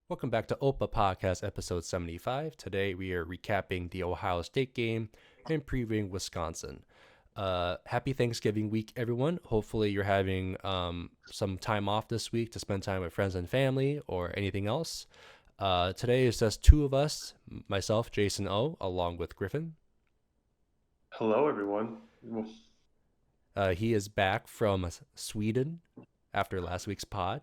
Welcome back to OPA Podcast episode 75. Today we are recapping the Ohio State game and previewing Wisconsin. Happy Thanksgiving week, everyone. Hopefully you're having some time off this week to spend time with friends and family or anything else. Today is just two of us, myself, Jason O, along with Griffin. Hello, everyone. He is back from Sweden after last week's pod.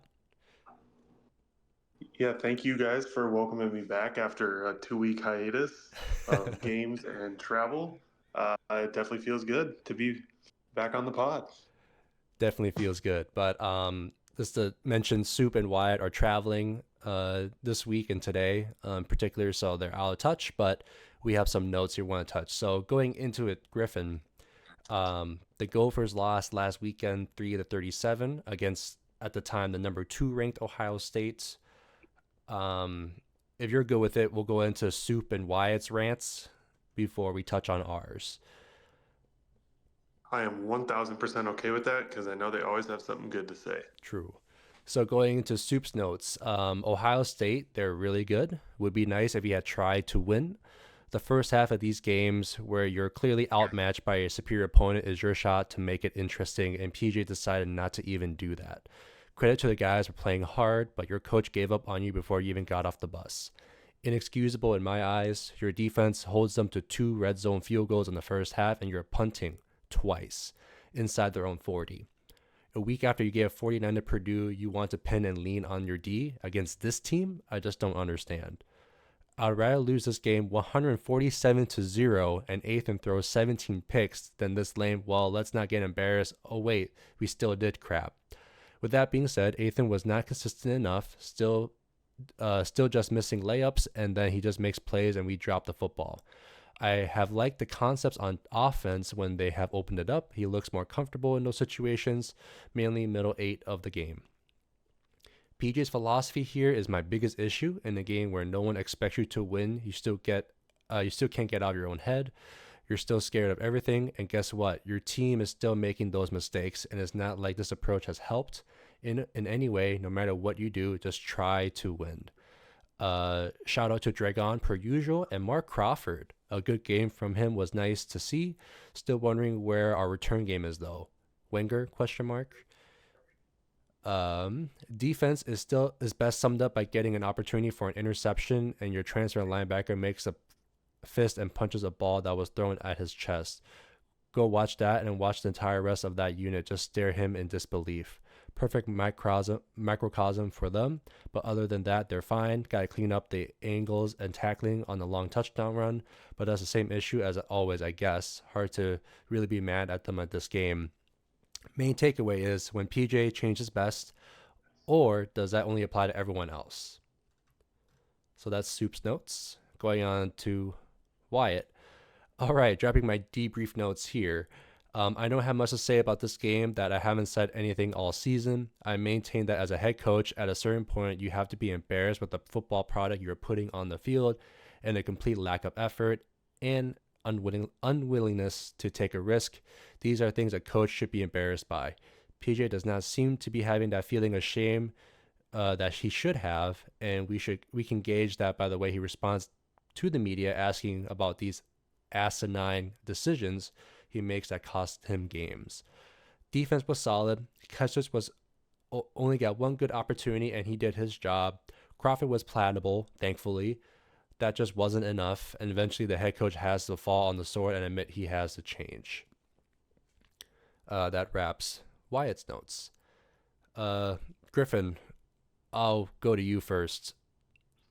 Yeah, thank you guys for welcoming me back after a 2 week hiatus of games and travel. It definitely feels good to be back on the pod. Definitely feels good. But just to mention, Soup and Wyatt are traveling this week and today in particular, so they're out of touch. But we have some notes you want to touch. So going into it, Griffin, the Gophers lost last weekend 3-37 against at the time the number 2 ranked Ohio State. Um, if you're good with it, we'll go into Soup and Wyatt's rants before we touch on ours. I am 1000% okay with that because I know they always have something good to say. True. So going into Soup's notes, Ohio State, they're really good. Would be nice if you had tried to win. The first half of these games where you're clearly outmatched by a superior opponent is your shot to make it interesting, and PJ decided not to even do that. Credit to the guys for playing hard, but your coach gave up on you before you even got off the bus. Inexcusable in my eyes. Your defense holds them to 2 red zone field goals in the first half, and you're punting twice inside their own 40. A week after you gave 49 to Purdue, you want to pin and lean on your D against this team? I just don't understand. I'd rather lose this game 147-0 and Athan throws 17 picks than this lame, well, let's not get embarrassed. Oh, wait, we still did crap. With that being said, Athan was not consistent enough, still just missing layups, and then he just makes plays and we drop the football. I have liked the concepts on offense when they have opened it up. He looks more comfortable in those situations, mainly middle 8 of the game. PJ's philosophy here is my biggest issue in a game where no one expects you to win. You still can't get out of your own head. You're still scared of everything, and guess what? Your team is still making those mistakes, and it's not like this approach has helped in any way. No matter what you do, just try to win. Shout out to Dragon per usual and Mark Crawford. A good game from him was nice to see. Still wondering where our return game is though. Wenger question mark. Defense is best summed up by getting an opportunity for an interception and your transfer linebacker makes a fist and punches a ball that was thrown at his chest. Go watch that and watch the entire rest of that unit just stare him in disbelief. Perfect microcosm for them, but other than that, they're fine. Got to clean up the angles and tackling on the long touchdown run, but that's the same issue as always, I guess. Hard to really be mad at them at this game. Main takeaway is when PJ changes best, or does that only apply to everyone else? So that's Soup's notes. Going on to Wyatt. All right, dropping my debrief notes here. I don't have much to say about this game that I haven't said anything all season. I maintain that as a head coach, at a certain point, you have to be embarrassed with the football product you're putting on the field and a complete lack of effort and unwillingness to take a risk. These are things a coach should be embarrassed by. PJ does not seem to be having that feeling of shame that he should have, and we can gauge that by the way he responds to the media asking about these asinine decisions he makes that cost him games. Defense was solid. Kestis was only got one good opportunity and he did his job. Crawford was plannable, thankfully. That just wasn't enough, and eventually the head coach has to fall on the sword and admit he has to change. That wraps Wyatt's notes. Griffin, I'll go to you first.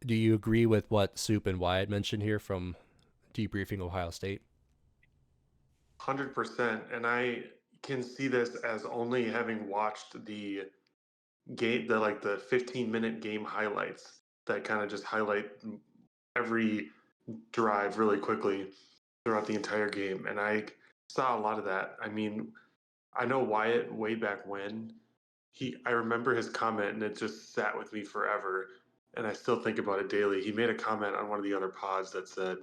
Do you agree with what Soup and Wyatt mentioned here from debriefing Ohio State? 100%. And I can see this as only having watched the game, the 15-minute game highlights that kind of just highlight every drive really quickly throughout the entire game. And I saw a lot of that. I mean, I know Wyatt way back when I remember his comment and it just sat with me forever. And I still think about it daily. He made a comment on one of the other pods that said,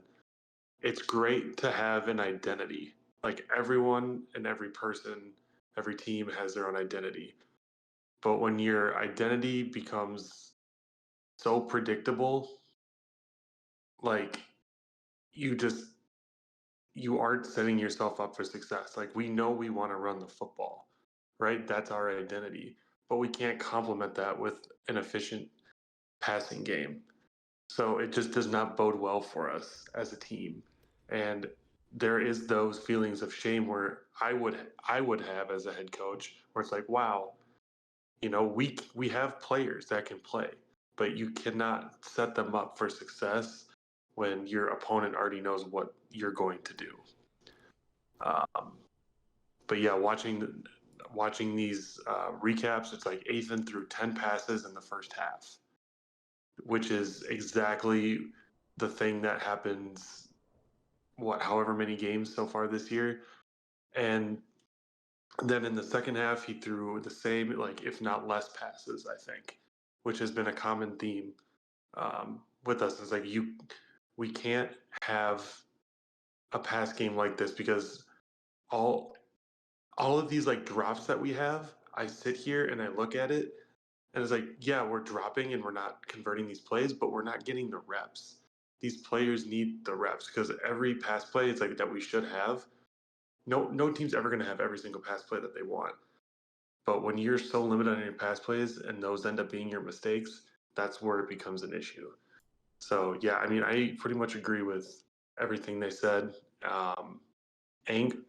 it's great to have an identity. Like everyone and every person, every team has their own identity. But when your identity becomes so predictable. Like you just you aren't setting yourself up for success. Like we know we want to run the football, right? That's our identity, but we can't complement that with an efficient passing game. So it just does not bode well for us as a team. And there is those feelings of shame where I would have as a head coach where it's like, wow, we have players that can play, but you cannot set them up for success when your opponent already knows what you're going to do. Um, but yeah, watching these recaps, it's like Ethan threw 10 passes in the first half, which is exactly the thing that happens. However many games so far this year, and then in the second half he threw the same, like if not less passes. I think, which has been a common theme with us. It's like we can't have a pass game like this because all all of these like drops that we have, I sit here and I look at it and it's like, yeah, we're dropping and we're not converting these plays, but we're not getting the reps. These players need the reps because every pass play, it's like that we should have. No team's ever going to have every single pass play that they want. But when you're so limited on your pass plays and those end up being your mistakes, that's where it becomes an issue. So yeah, I mean, I pretty much agree with everything they said.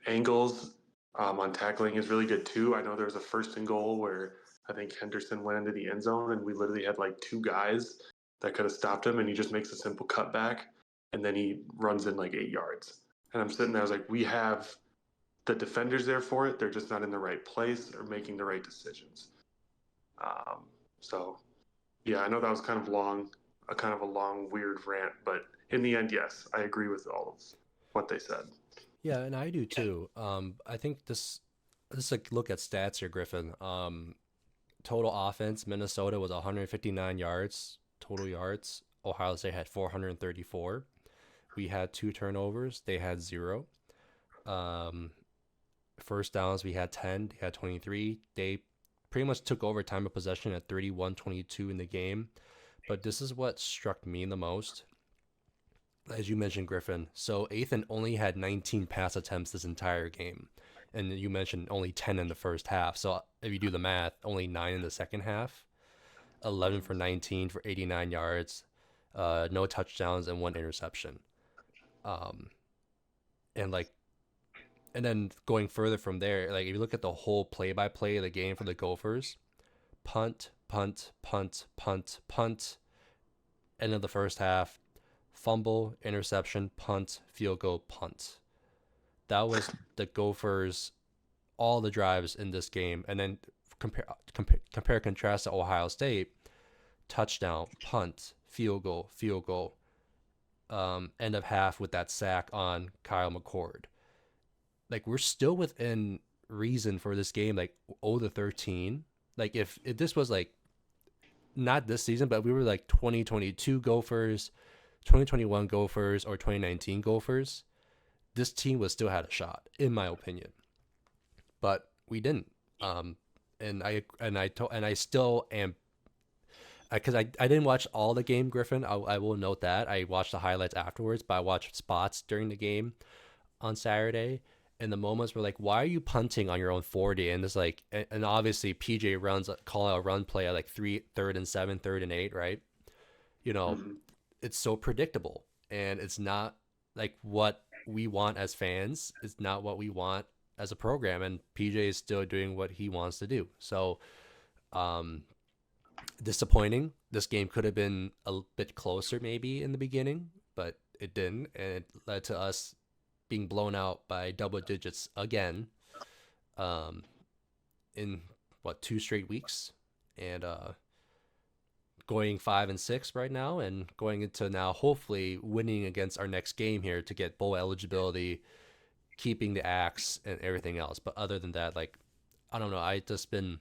Angles on tackling is really good too. I know there was a first and goal where I think Henderson went into the end zone and we literally had like two guys that could have stopped him, and he just makes a simple cutback and then he runs in like 8 yards. And I'm sitting there, I was like, we have the defenders there for it. They're just not in the right place or making the right decisions. So yeah, I know that was kind of long, a kind of a long, weird rant, but in the end, yes, I agree with all of what they said. Yeah, and I do too. I think this like look at stats here, Griffin. Total offense, Minnesota was 159 yards total yards. Ohio State had 434. We had 2 turnovers. They had 0. Um, First downs, we had 10. They had 23. They pretty much took over time of possession at 31-22 in the game. But this is what struck me the most. As you mentioned, Griffin. So Ethan only had 19 pass attempts this entire game. And you mentioned only 10 in the first half. So if you do the math, only 9 in the second half. 11 for 19 for 89 yards. No touchdowns and 1 interception. Um, and like and then going further from there, like if you look at the whole play-by-play of the game for the Gophers, punt, punt, punt, punt, punt, end of the first half, fumble, interception, punt, field goal, punt. That was the Gophers all the drives in this game, and then compare contrast to Ohio State, touchdown, punt, field goal, end of half with that sack on Kyle McCord. Like we're still within reason for this game, like 0-13. Like if this was like not this season, but we were like 2022 Gophers, 2021 Gophers, or 2019 Gophers, this team would still had a shot, in my opinion. But we didn't. And I still am, because I didn't watch all the game, Griffin. I will note that I watched the highlights afterwards, but I watched spots during the game on Saturday. And the moments were like, why are you punting on your own 40? And it's like, and obviously PJ runs call out a run play at like 3rd and 7, 3rd and 8, right? You know, Mm-hmm. it's so predictable, and it's not like what we want as fans. It's not what we want as a program, and PJ is still doing what he wants to do. So, um, disappointing. This game could have been a bit closer maybe in the beginning, but it didn't, and it led to us being blown out by double digits again, um, in what 2 straight weeks, and going 5-6 right now, and going into now hopefully winning against our next game here to get bowl eligibility, keeping the axe and everything else. But other than that, like I don't know, I just been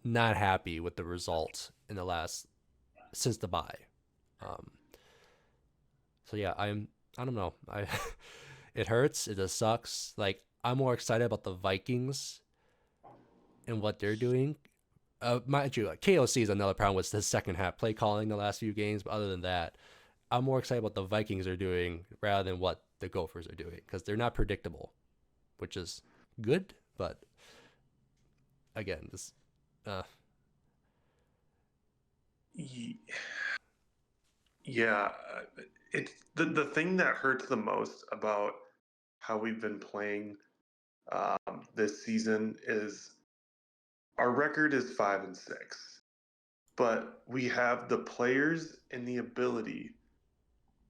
not happy with the result in the last since the bye. Um, so yeah, I don't know. I it hurts. It just sucks. Like I'm more excited about the Vikings and what they're doing Mind you, KOC is another problem with the second half play calling the last few games. But other than that, I'm more excited about the Vikings are doing rather than what the Gophers are doing because they're not predictable, which is good. But again, this uh, Yeah, it's the thing that hurts the most about how we've been playing this season is our record is 5-6, but we have the players and the ability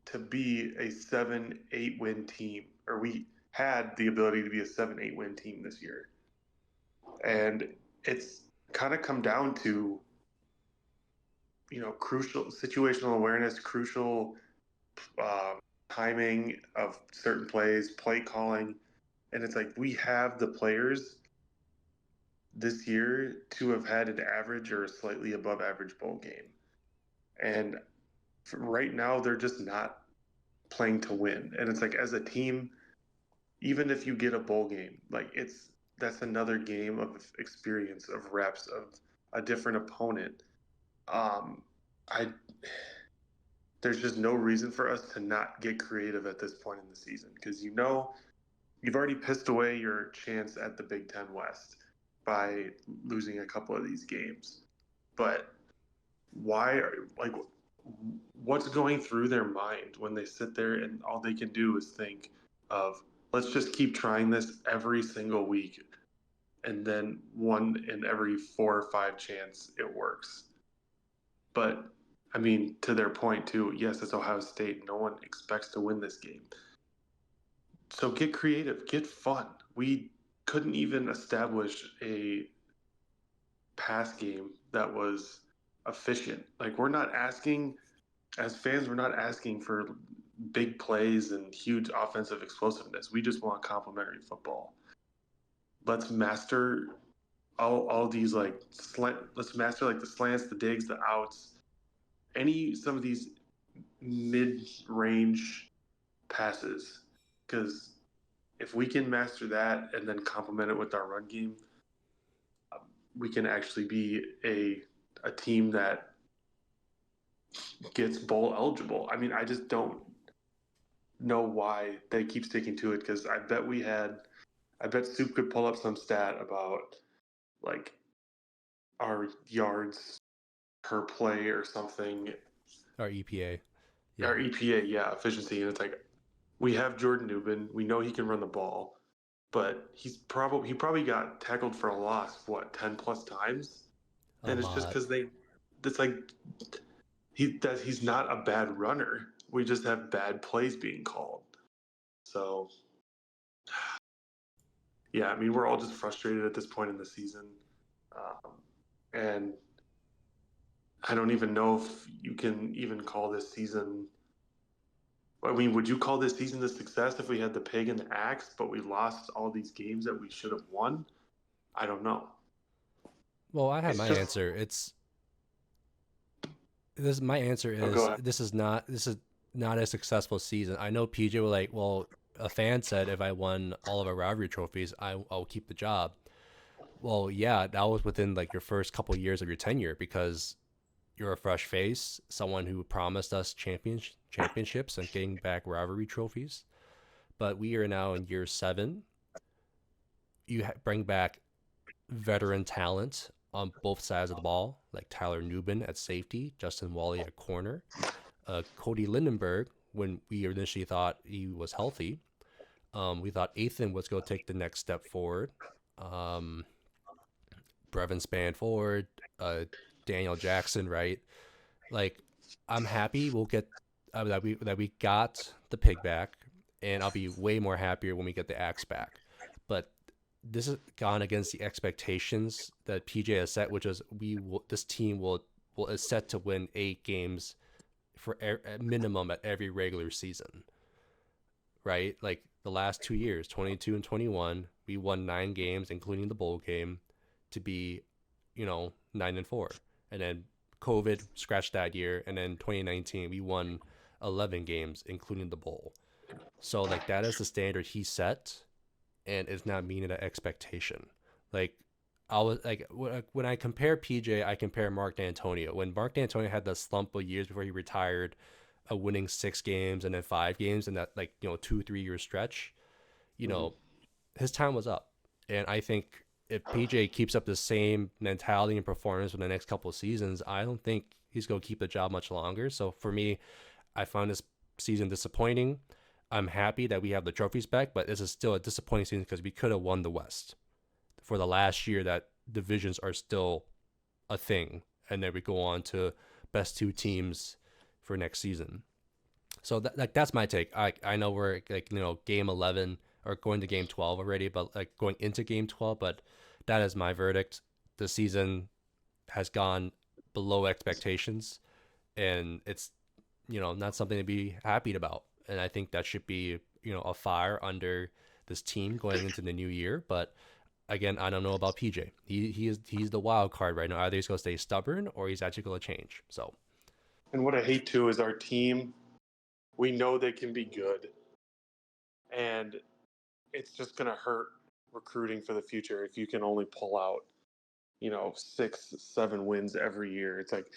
to be a 7-8 win team, or we had the ability to be a 7-8 win team this year, and it's kind of come down to crucial situational awareness, crucial um, timing of certain plays, play calling, and it's like we have the players this year to have had an average or a slightly above average bowl game, and right now they're just not playing to win. And it's like as a team, even if you get a bowl game, like that's another game of experience, of reps, of a different opponent. I There's just no reason for us to not get creative at this point in the season because you've already pissed away your chance at the Big Ten West by losing a couple of these games. But why are like what's going through their mind when they sit there and all they can do is think of let's just keep trying this every single week and then one in every 4 or 5 chance it works. But I mean, to their point too, yes, it's Ohio State. No one expects to win this game. So get creative, get fun. We couldn't even establish a pass game that was efficient. Like we're not asking as fans, we're not asking for big plays and huge offensive explosiveness. We just want complimentary football. Let's master all these like let's master like the slants, the digs, the outs, some of these mid-range passes, because if we can master that and then complement it with our run game, we can actually be a team that gets bowl eligible. I mean, I just don't know why they keep sticking to it because I bet Soup could pull up some stat about like our yards per play or something. our EPA, yeah, Our EPA, yeah, efficiency, and it's like we have Jordan Newman. We know he can run the ball, but he probably got tackled for a loss 10 plus times, a and it's just lot. because it's like he's not a bad runner. We just have bad plays being called. So yeah, I mean we're all just frustrated at this point in the season, and I don't even know if you can even call this season. I mean, would you call this season a success if we had the pig and the axe, but we lost all these games that we should have won? I don't know. Well, I have It's my just answer. It's this. My answer oh, go is ahead. this is not a successful season. I know PJ was like, well, a fan said if I won all of our rivalry trophies, I'll keep the job. Well, yeah, that was within like your first couple of years of your tenure because you're a fresh face, someone who promised us championships and getting back rivalry trophies. But we are now in year 7. You bring back veteran talent on both sides of the ball, like Tyler Nubin at safety, Justin Wally at corner, Cody Lindenberg. When we initially thought he was healthy, we thought Ethan was going to take the next step forward. Um, Brevin Spanford, Daniel Jackson, right? Like, I'm happy we'll get that we got the pig back, and I'll be way more happier when we get the axe back. But this has gone against the expectations that PJ has set, which is this team will is set to win 8 games for at minimum at every regular season, right? Like the last 2 years, 22 and 21, we won 9 games, including the bowl game, to be, 9-4, and then COVID scratched that year, and then 2019 we won 11 games, including the bowl. So like that is the standard he set, and it's not meeting that expectation. Like I was like when I compare PJ, I compare Mark D'Antonio. When Mark D'Antonio had the slump of years before he retired, winning 6 games and then 5 games in that like 2 3 year stretch, you Mm-hmm. know his time was up. And I think if PJ keeps up the same mentality and performance for the next couple of seasons, I don't think he's going to keep the job much longer. So for me, I found this season disappointing. I'm happy that we have the trophies back, but this is still a disappointing season because we could have won the West for the last year that divisions are still a thing. And then we go on to best two teams for next season. So that's my take. I know we're like game 11 or going to game 12 already, but like going into game 12. But that is my verdict. The season has gone below expectations, and it's not something to be happy about. And I think that should be a fire under this team going into the new year. But again, I don't know about PJ. He's the wild card right now. Either he's going to stay stubborn or he's actually going to change. So And what I hate too is our team. We know they can be good, and it's just going to hurt recruiting for the future if you can only pull out, 6, 7 wins every year. It's like,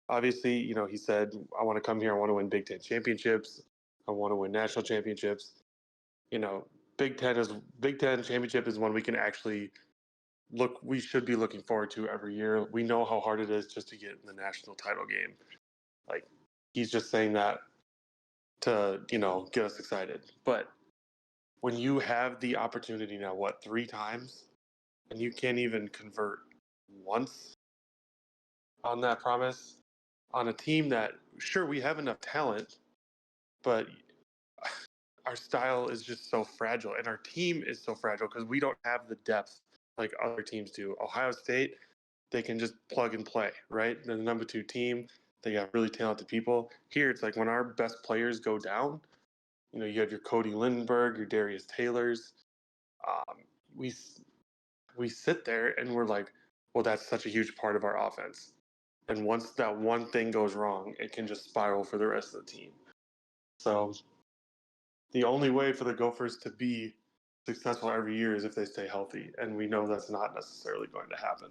obviously, he said, I want to come here. I want to win Big Ten championships. I want to win national championships. You know, Big Ten championship is one we can actually we should be looking forward to every year. We know how hard it is just to get in the national title game. Like, he's just saying that to, get us excited. But when you have the opportunity now, 3 times, and you can't even convert once on that promise on a team that, sure, we have enough talent, but our style is just so fragile, and our team is so fragile because we don't have the depth like other teams do. Ohio State, they can just plug and play, right? They're the number 2 team. They got really talented people. Here, it's like when our best players go down, you have your Cody Lindenberg, your Darius Taylors. Um, we we sit there and we're like, well, that's such a huge part of our offense. And once that one thing goes wrong, it can just spiral for the rest of the team. So the only way for the Gophers to be successful every year is if they stay healthy, and we know that's not necessarily going to happen.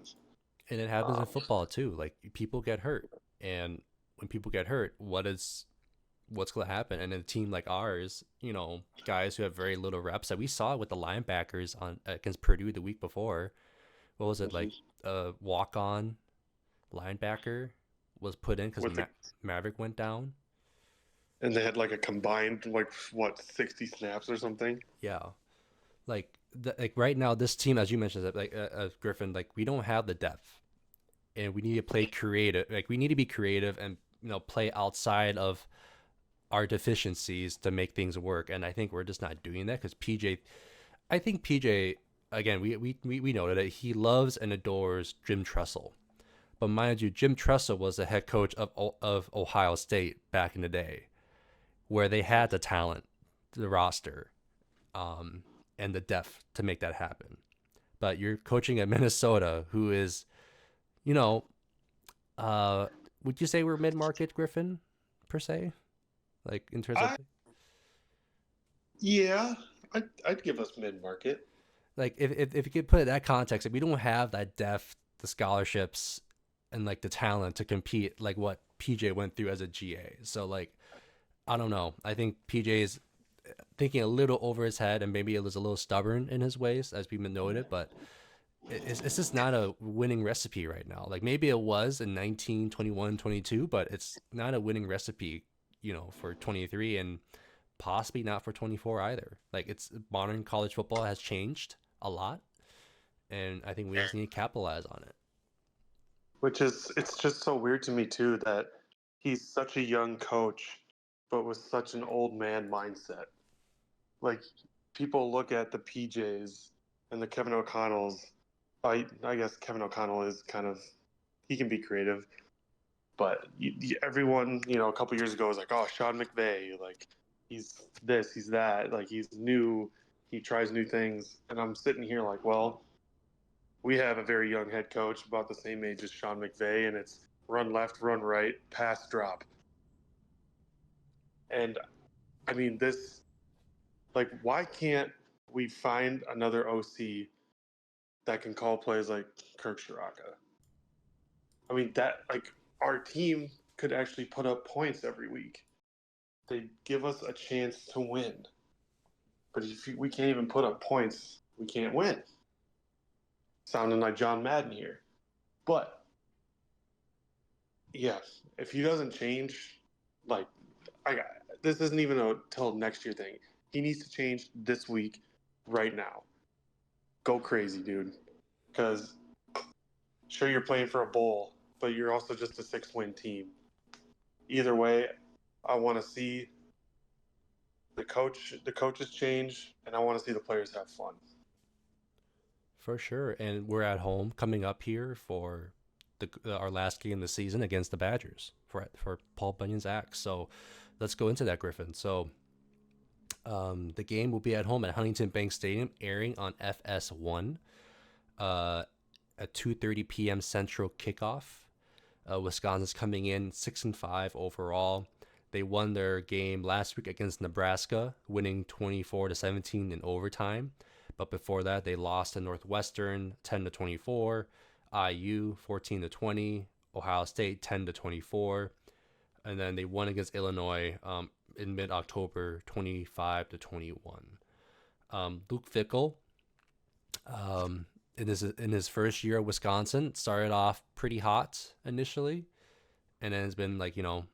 and it happens in Um, football too. Like people get hurt, and when people get hurt, what's going to happen? And in a team like ours, guys who have very little reps, that we saw with the linebackers on against Purdue the week before. What was it like? A walk on linebacker was put in because with the, Maverick went down. and they had like a combined 60 snaps or something. Yeah, like right now, this team, as you mentioned, like Griffin, like we don't have the depth, and we need to play creative. Like we need to be creative and play outside of our deficiencies to make things work. And I think we're just not doing that because I think PJ, again, we know that he loves and adores Jim Tressel. But mind you, Jim Tressel was the head coach of Ohio State back in the day, where they had the talent, the roster, um, and the depth to make that happen. But you're coaching at Minnesota, who is, you know, uh, would you say we're mid market, Griffin, per se? Like in terms of I Yeah, I'd give us mid market. like if you could put it in that context, if we don't have that depth, the scholarships, and like the talent to compete, like what PJ went through as a GA. So like I don't know. I think PJ is thinking a little over his head and maybe it was a little stubborn in his ways, as we've been noted. But it's just not a winning recipe right now. Like maybe it was in 19, 21, 22, but it's not a winning recipe, for 23 and possibly not for 24 either. Like it's modern college football has changed a lot, and I think we just need to capitalize on it. It's just so weird to me too that he's such a young coach, but with such an old man mindset. Like, people look at the PJs and the Kevin O'Connells. I guess Kevin O'Connell is kind of, he can be creative, but everyone, a couple years ago was like, oh, Sean McVay, like he's this, he's that, like he's new, he tries new things, and I'm sitting here like, well, we have a very young head coach about the same age as Sean McVay, and it's run left, run right, pass, drop. And I mean, why can't we find another OC that can call plays like Kirk Shiraka. I mean, that like our team could actually put up points every week. They give us a chance to win. But if we can't even put up points, we can't win. Sounding like John Madden here. But yeah, if he doesn't change, like this isn't even a till next year thing. He needs to change this week, right now. Go crazy, dude. Because sure you're playing for a bowl, but you're also just a 6-win team. Either way, I want to see the coaches change, and I want to see the players have fun. For sure. And we're at home coming up here for our last game of the season against the Badgers for Paul Bunyan's axe. So let's go into that, Griffin. So the game will be at home at Huntington Bank Stadium, airing on FS1 at 2:30 p.m. Central kickoff. Wisconsin's coming in 6-5 overall. They won their game last week against Nebraska, winning 24-17 in overtime. But before that, they lost to Northwestern 10-24, IU 14-20, Ohio State 10-24, and then they won against Illinois in mid-October 25-21. Luke Fickell, in his first year at Wisconsin, started off pretty hot initially, and then it's been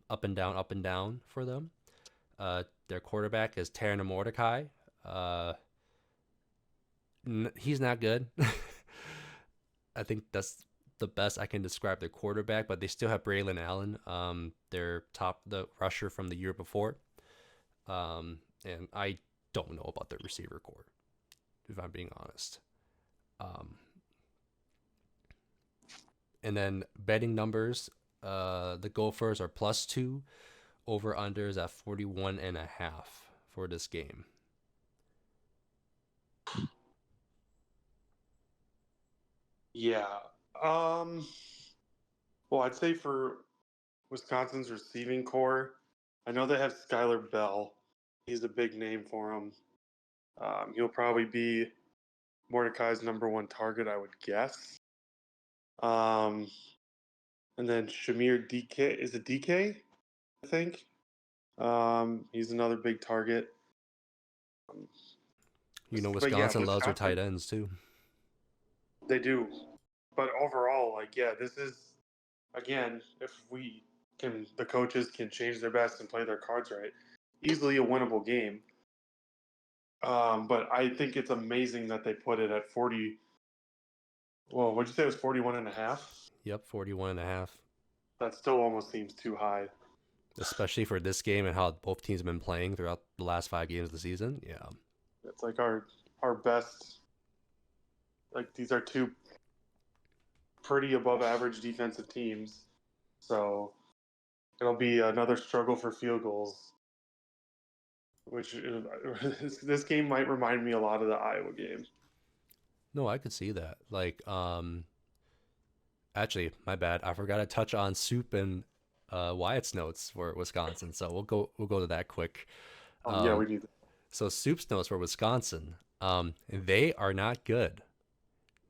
up and down for them. Their quarterback is Taryn Mordecai. He's not good. I think that's the best I can describe their quarterback, but they still have Braylon Allen, the rusher from the year before. And I don't know about the receiver core, if I'm being honest. And then betting numbers, the Gophers are +2, over unders at 41.5 for this game. Yeah. Well, I'd say for Wisconsin's receiving core, I know they have Skylar Bell. He's a big name for them. He'll probably be Mordecai's number one target, I would guess. And then Shamir DK, is it DK? I think. He's another big target. Wisconsin loves their tight ends too. They do. But overall, this is, again, if the coaches can change their best and play their cards right, easily a winnable game. But I think it's amazing that they put it at 40. Well, what'd you say it was 41.5? Yep, 41.5. That still almost seems too high. Especially for this game and how both teams have been playing throughout the last 5 games of the season. Yeah. It's like our best. Like, these are two pretty above average defensive teams. So it'll be another struggle for field goals, which this game might remind me a lot of the Iowa game. No, I could see that. Actually, my bad. I forgot to touch on Soup and Wyatt's notes for Wisconsin. So we'll go to that quick. Yeah, we need that. So Soup's notes for Wisconsin, they are not good.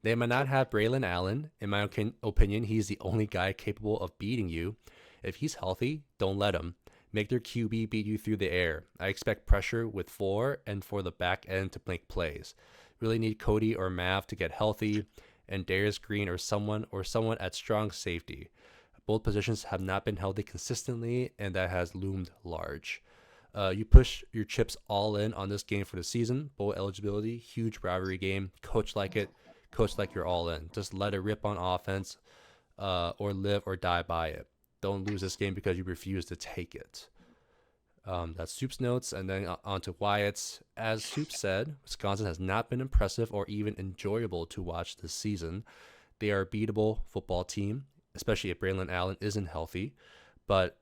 They might not have Braylon Allen. In my opinion, he's the only guy capable of beating you. If he's healthy, don't let him. Make their QB beat you through the air. I expect pressure with 4 and for the back end to make plays. Really need Cody or Mav to get healthy, and Darius Green or someone at strong safety. Both positions have not been healthy consistently, and that has loomed large. You push your chips all in on this game for the season. Bowl eligibility, huge rivalry game. Coach like it. Coach like you're all in. Just let it rip on offense, or live or die by it. Don't lose this game because you refuse to take it. That's Soup's notes, and then on to Wyatt's. As Soup said, Wisconsin has not been impressive or even enjoyable to watch this season. They are a beatable football team, especially if Braylon Allen isn't healthy, but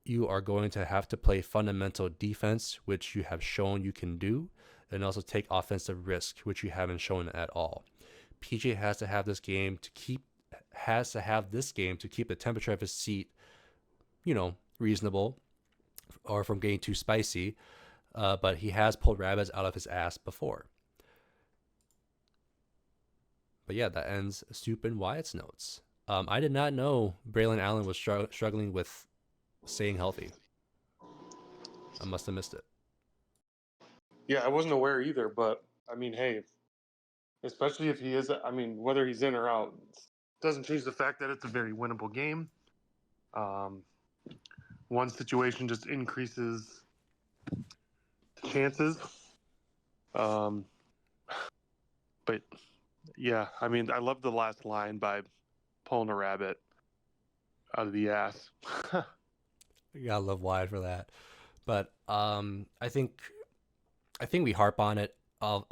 you are going to have to play fundamental defense, which you have shown you can do, and also take offensive risk, which you haven't shown at all. PJ has to have this game to keep the temperature of his seat, reasonable, or from getting too spicy. But he has pulled rabbits out of his ass before. But yeah, that ends Soup and Wyatt's notes. I did not know Braylon Allen was struggling with staying healthy. I must have missed it. Yeah, I wasn't aware either, but I mean, hey, especially if he is, I mean, whether he's in or out, doesn't change the fact that it's a very winnable game. Um, one situation just increases the chances. Um, but yeah, I mean, I love the last line by pulling a rabbit out of the ass. You gotta love Wyatt for that. But I think we harp on it of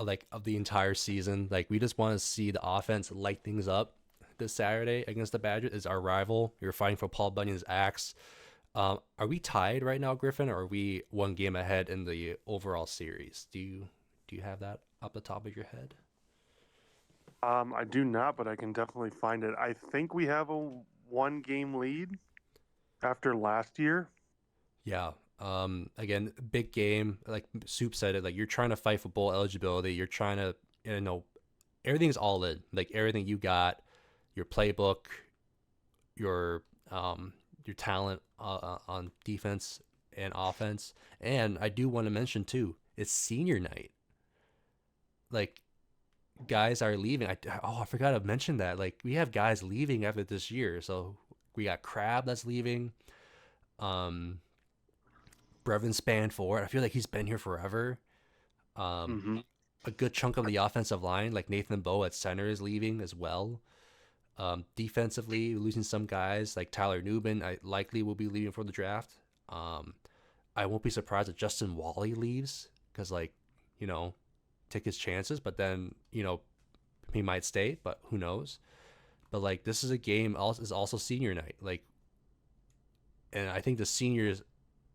the entire season. Like we just want to see the offense light things up this Saturday against the Badgers. Is our rival. You're fighting for Paul Bunyan's axe. Are we tied right now, Griffin, or are we one game ahead in the overall series? Do you have that up the top of your head? I do not, but I can definitely find it. I think we have a 1 game lead after last year. Yeah. Again, big game. Like Soup said it. Like you're trying to fight for bowl eligibility. You're trying to, everything's all in. Like everything you got, your playbook, your your talent on defense and offense. And I do want to mention too, it's senior night. Like guys are leaving. I forgot to mention that. Like we have guys leaving after this year. So we got Crab that's leaving. Um, Brevin Spanford. I feel like he's been here forever. Um, Mm-hmm. a good chunk of the offensive line, like Nathan Bowe at center, is leaving as well. Defensively, losing some guys like Tyler Newman. I likely will be leaving for the draft. Um, I won't be surprised if Justin Wally leaves because, like, you know, take his chances. But then, he might stay, but who knows? But like, this is a game. Is also senior night. Like, and I think the seniors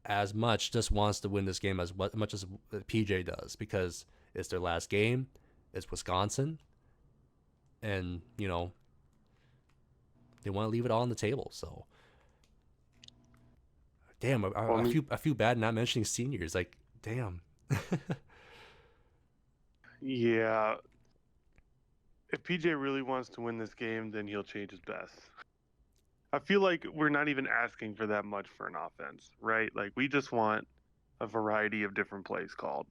as much just wants to win this game as much as PJ does because it's their last game. It's Wisconsin, and they want to leave it all on the table. So, damn, Well, I mean, I feel bad not mentioning seniors. Like, damn. yeah, if PJ really wants to win this game, then he'll change his best. I feel like we're not even asking for that much for an offense, right? Like we just want a variety of different plays called.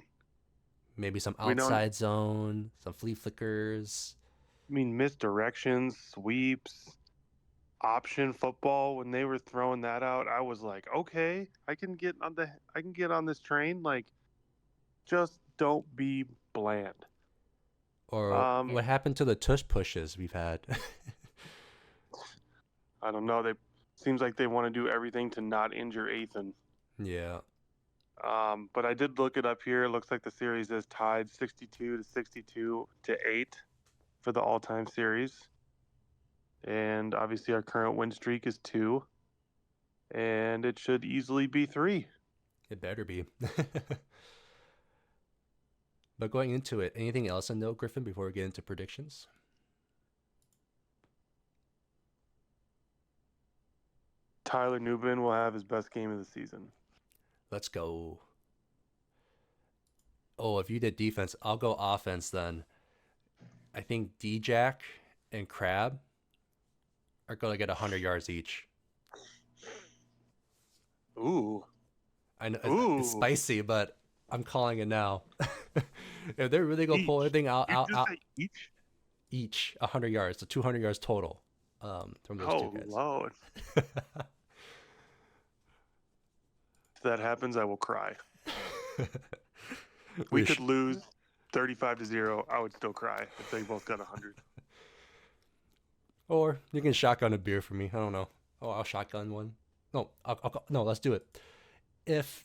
Maybe some We don't outside zone, some flea flickers. I mean misdirections, sweeps, option football. When they were throwing that out, I was like, okay, I can get on this train. Like, just don't be bland. Or Um, what happened to the tush pushes we've had? I don't know. They seems like they want to do everything to not injure Ethan. Yeah. But I did look it up here. It looks like the series is tied 62 to 8 for the all-time series. And obviously our current win streak is 2, and it should easily be 3. It better be. But going into it, anything else on note, Griffin, before we get into predictions? Tyler Newbin will have his best game of the season. Let's go. Oh, if you did defense, I'll go offense then. I think D-Jack and Crab are going to get 100 yards each. Ooh. I know it's Ooh. spicy, but I'm calling it now. If they're really going to pull Each. everything You just say each? each 100 yards, so 200 yards total from those two Oh, guys. Lord. If that happens, I will cry. We could lose 35-0. I would still cry if they both got 100. Or you can shotgun a beer for me. I don't know. Oh, I'll shotgun one. No, no. Let's do it. If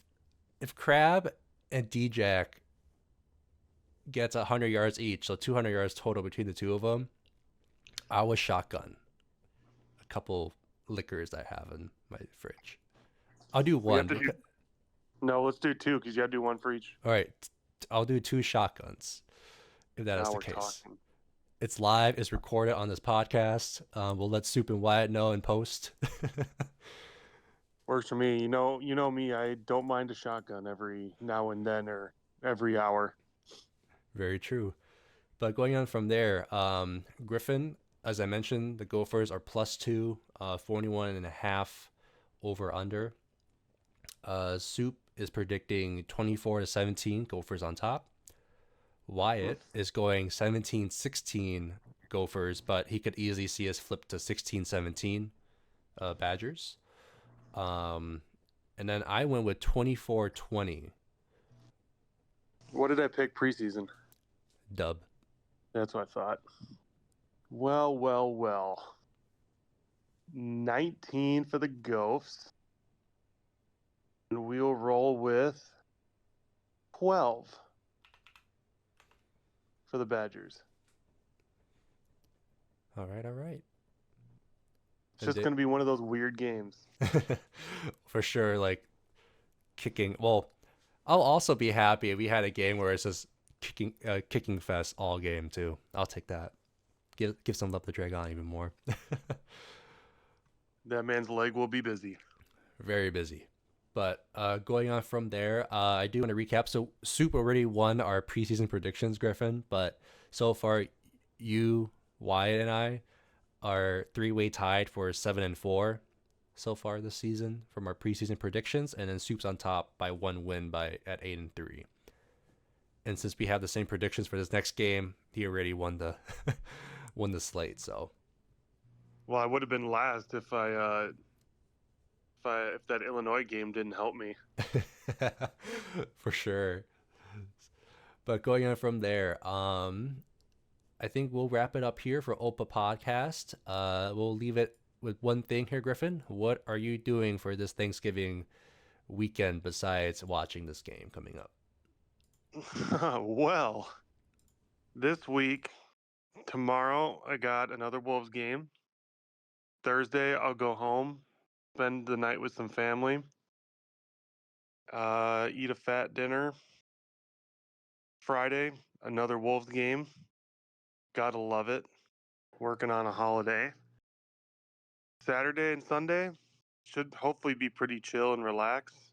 Crab and D-Jack gets 100 yards each, so 200 yards total between the two of them, I will shotgun a couple liquors I have in my fridge. I'll do We have one. to do. No, let's do 2 because you got to do 1 for each. All right, I'll do 2 shotguns if that is Now the we're case. talking. It's live. It's recorded on this podcast. We'll let Soup and Wyatt know in post. Works for me. You know me. I don't mind a shotgun every now and then or every hour. Very true. But going on from there, Griffin, as I mentioned, the Gophers are +2, 41 and a half over under. Soup is predicting 24-17, Gophers on top. Wyatt is going 17-16 Gophers, but he could easily see us flip to 16-17 Badgers. And then I went with 24-20 What did I pick preseason? dub. That's what I thought. Well. 19 for the Gophs. And we'll roll with 12 for the Badgers. All right. It's just going to be one of those weird games. For sure, like kicking. Well, I'll also be happy if we had a game where it's just kicking fest all game too. I'll take that. Give some love to Dragon even more. That man's leg will be busy. Very busy. But going on from there, I do want to recap. So Soup already won our preseason predictions, Griffin. But so far, you, Wyatt, and I are three-way tied for 7-4 so far this season from our preseason predictions, and then Soup's on top by one win at 8-3. And since we have the same predictions for this next game, he already won the won the slate. So, well, I would have been last if that Illinois game didn't help me. For sure. But going on from there, I think we'll wrap it up here for Opa Podcast. We'll leave it with one thing here, Griffin. What are you doing for this Thanksgiving weekend besides watching this game coming up? Well, this week, tomorrow, I got another Wolves game. Thursday, I'll go home, spend the night with some family, eat a fat dinner. Friday, another Wolves game. Gotta love it. Working on a holiday. Saturday and Sunday should hopefully be pretty chill and relaxed.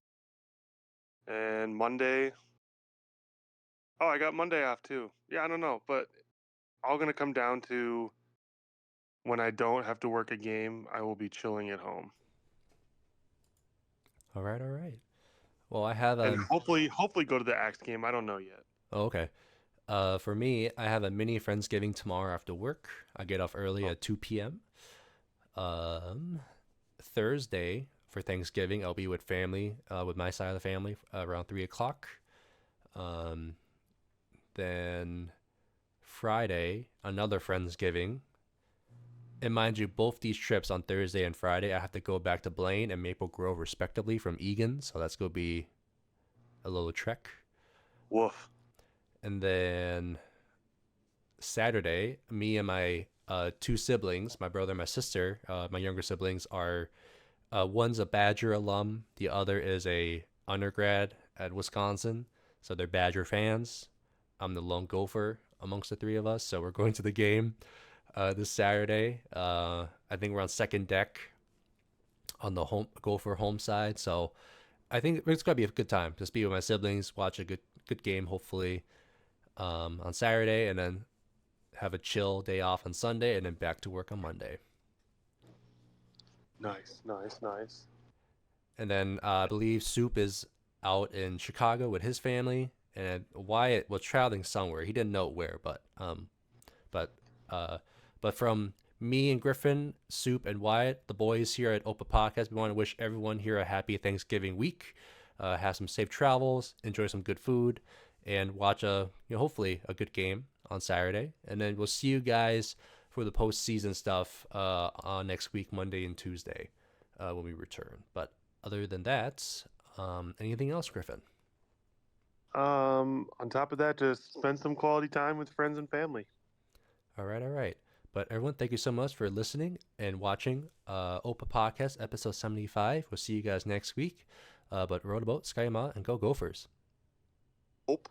And Monday, I got Monday off too. Yeah, I don't know, but all gonna come down to when I don't have to work a game, I will be chilling at home. All right. Well, I have and hopefully go to the Axe game. I don't know yet. Oh, okay. For me, I have a mini Friendsgiving tomorrow after work. I get off early at 2 p.m. Thursday for Thanksgiving, I'll be with family, with my side of the family, around 3 o'clock. Then Friday, another Friendsgiving. And mind you, both these trips on Thursday and Friday, I have to go back to Blaine and Maple Grove respectively from Egan. So that's going to be a little trek. Woof. And then Saturday, me and my two siblings, my brother and my sister, my younger siblings, are one's a Badger alum, the other is a undergrad at Wisconsin, so they're Badger fans. I'm the lone Gopher amongst the three of us, so we're going to the game this Saturday. I think we're on second deck on the Gopher home side, so I think it's gonna be a good time. Just be with my siblings, watch a good game, hopefully, on Saturday, and then have a chill day off on Sunday, and then back to work on Monday. Nice. And then I believe Soup is out in Chicago with his family, and Wyatt was traveling somewhere. He didn't know where, but from me and Griffin, Soup, and Wyatt, the boys here at Opa Podcast, we want to wish everyone here a happy Thanksgiving week. Have some safe travels, enjoy some good food, and watch hopefully a good game on Saturday. And then we'll see you guys for the postseason stuff on next week, Monday and Tuesday, when we return. But other than that, anything else, Griffin? On top of that, just spend some quality time with friends and family. All right. But everyone, thank you so much for listening and watching Opa Podcast episode 75. We'll see you guys next week. But row the boat, sky 'em out, and go Gophers. Ope.